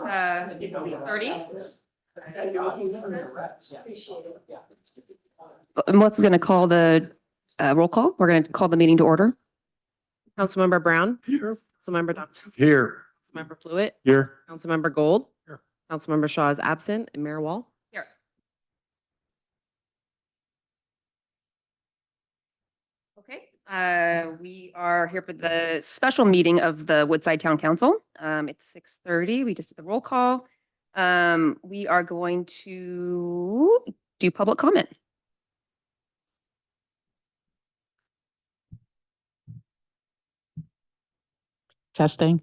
6:30. Melissa's going to call the roll call. We're going to call the meeting to order. Councilmember Brown. Here. Councilmember Dawkins. Here. Councilmember Fluid. Here. Councilmember Gold. Here. Councilmember Shaw is absent, and Mayor Wall. Here. Okay. We are here for the special meeting of the Woodside Town Council. It's 6:30. We just did the roll call. We are going to do public comment. Testing.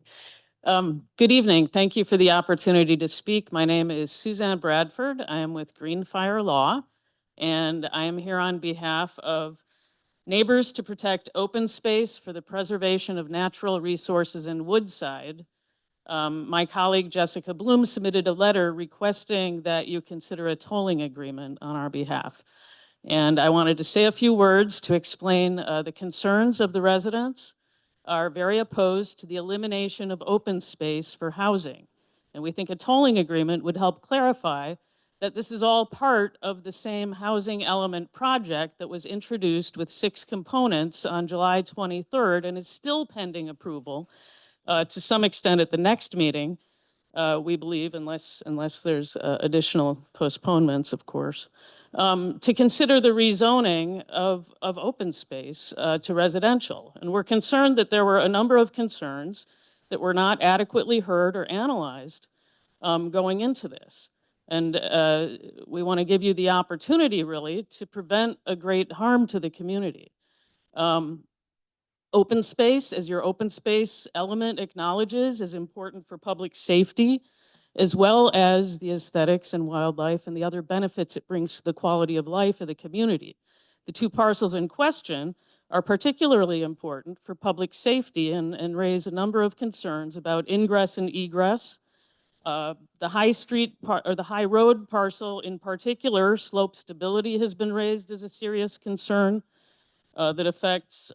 Good evening. Thank you for the opportunity to speak. My name is Suzanne Bradford. I am with Greenfire Law, and I am here on behalf of Neighbors to Protect Open Space for the Preservation of Natural Resources in Woodside. My colleague Jessica Bloom submitted a letter requesting that you consider a tolling agreement on our behalf. And I wanted to say a few words to explain the concerns of the residents are very opposed to the elimination of open space for housing. And we think a tolling agreement would help clarify that this is all part of the same housing element project that was introduced with 6 components on July 23rd and is still pending approval to some extent at the next meeting, we believe, unless there's additional postponements, of course, to consider the rezoning of open space to residential. And we're concerned that there were a number of concerns that were not adequately heard or analyzed going into this. And we want to give you the opportunity, really, to prevent a great harm to the community. Open space, as your open space element acknowledges, is important for public safety, as well as the aesthetics and wildlife and the other benefits it brings to the quality of life of the community. The 2 parcels in question are particularly important for public safety and raise a number of concerns about ingress and egress. The High Road parcel in particular, slope stability has been raised as a serious concern that affects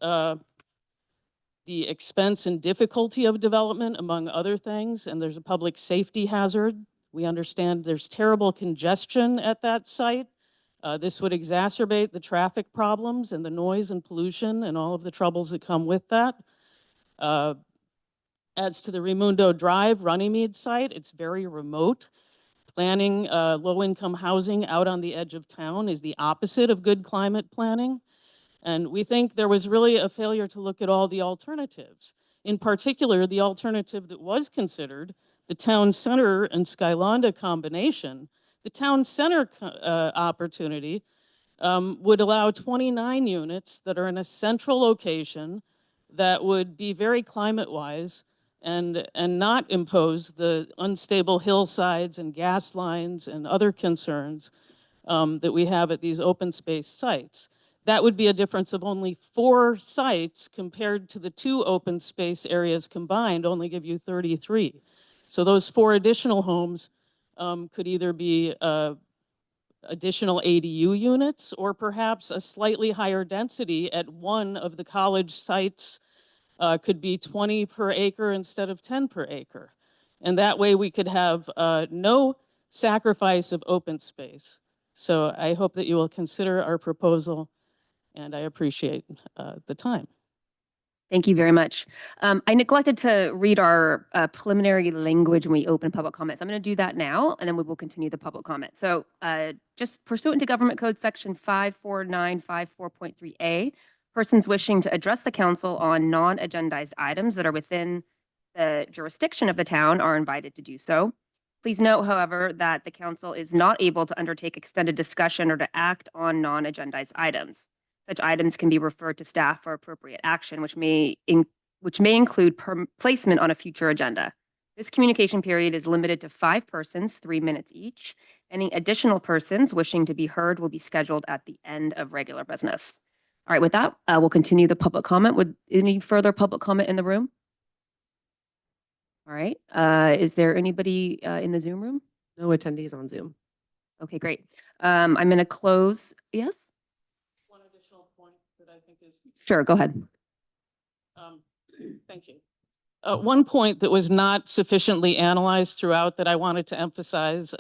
the expense and difficulty of development, among other things, and there's a public safety hazard. We understand there's terrible congestion at that site. This would exacerbate the traffic problems and the noise and pollution and all of the troubles that come with that. As to the Raimundo Drive, Runnymede site, it's very remote. Planning low-income housing out on the edge of town is the opposite of good climate planning. And we think there was really a failure to look at all the alternatives. In particular, the alternative that was considered, the town center and Skylonda combination, the town center opportunity would allow 29 units that are in a central location that would be very climate-wise and not impose the unstable hillsides and gas lines and other concerns that we have at these open space sites. That would be a difference of only 4 sites compared to the 2 open space areas combined only give you 33. So those 4 additional homes could either be additional ADU units or perhaps a slightly higher density at one of the college sites could be 20 per acre instead of 10 per acre. And that way we could have no sacrifice of open space. So I hope that you will consider our proposal, and I appreciate the time. Thank you very much. I neglected to read our preliminary language when we open public comments. I'm going to do that now, and then we will continue the public comment. So just pursuant to Government Code Section 54954.3A, persons wishing to address the council on non-agendized items that are within the jurisdiction of the town are invited to do so. Please note, however, that the council is not able to undertake extended discussion or to act on non-agendized items. Such items can be referred to staff for appropriate action, which may include placement on a future agenda. This communication period is limited to 5 persons, 3 minutes each. Any additional persons wishing to be heard will be scheduled at the end of regular business. All right, with that, we'll continue the public comment. Would any further public comment in the room? All right, is there anybody in the Zoom room? No attendees on Zoom. Okay, great. I'm going to close. Yes? One additional point that I think is Sure, go ahead. thank you. One point that was not sufficiently analyzed throughout that I wanted to emphasize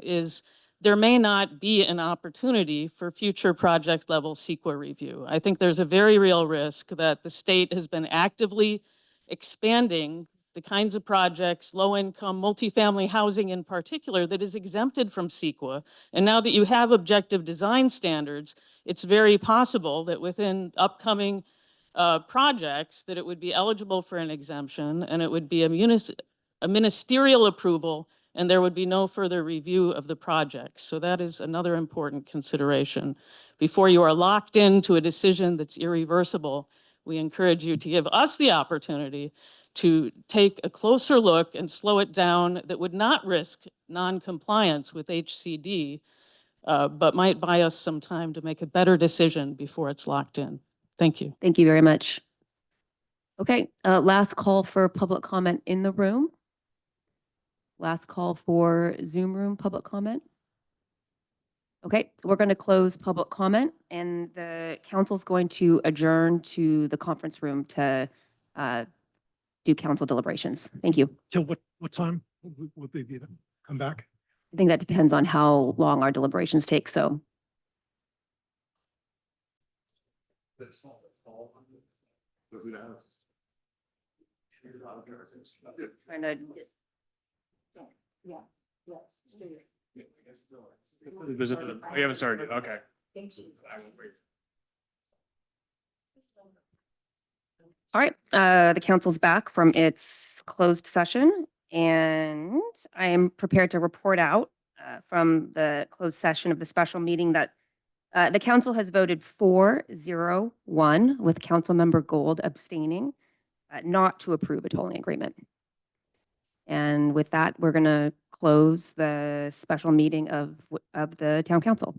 is there may not be an opportunity for future project level CEQA review. I think there's a very real risk that the state has been actively expanding the kinds of projects, low income, multifamily housing in particular, that is exempted from CEQA. And now that you have objective design standards, it's very possible that within upcoming projects that it would be eligible for an exemption, and it would be a ministerial approval, and there would be no further review of the project. So that is another important consideration. Before you are locked into a decision that's irreversible, we encourage you to give us the opportunity to take a closer look and slow it down that would not risk non-compliance with HCD, but might buy us some time to make a better decision before it's locked in. Thank you. Thank you very much. Okay, last call for public comment in the room. Last call for Zoom room public comment. Okay, we're going to close public comment, and the council's going to adjourn to the conference room to do council deliberations. Thank you. Till what time would they be come back? I think that depends on how long our deliberations take, so. Trying to. We haven't started, okay. All right, the council's back from its closed session, and I am prepared to report out from the closed session of the special meeting that the council has voted 4-0-1 with Councilmember Gold abstaining, not to approve a tolling agreement. And with that, we're going to close the special meeting of the town council.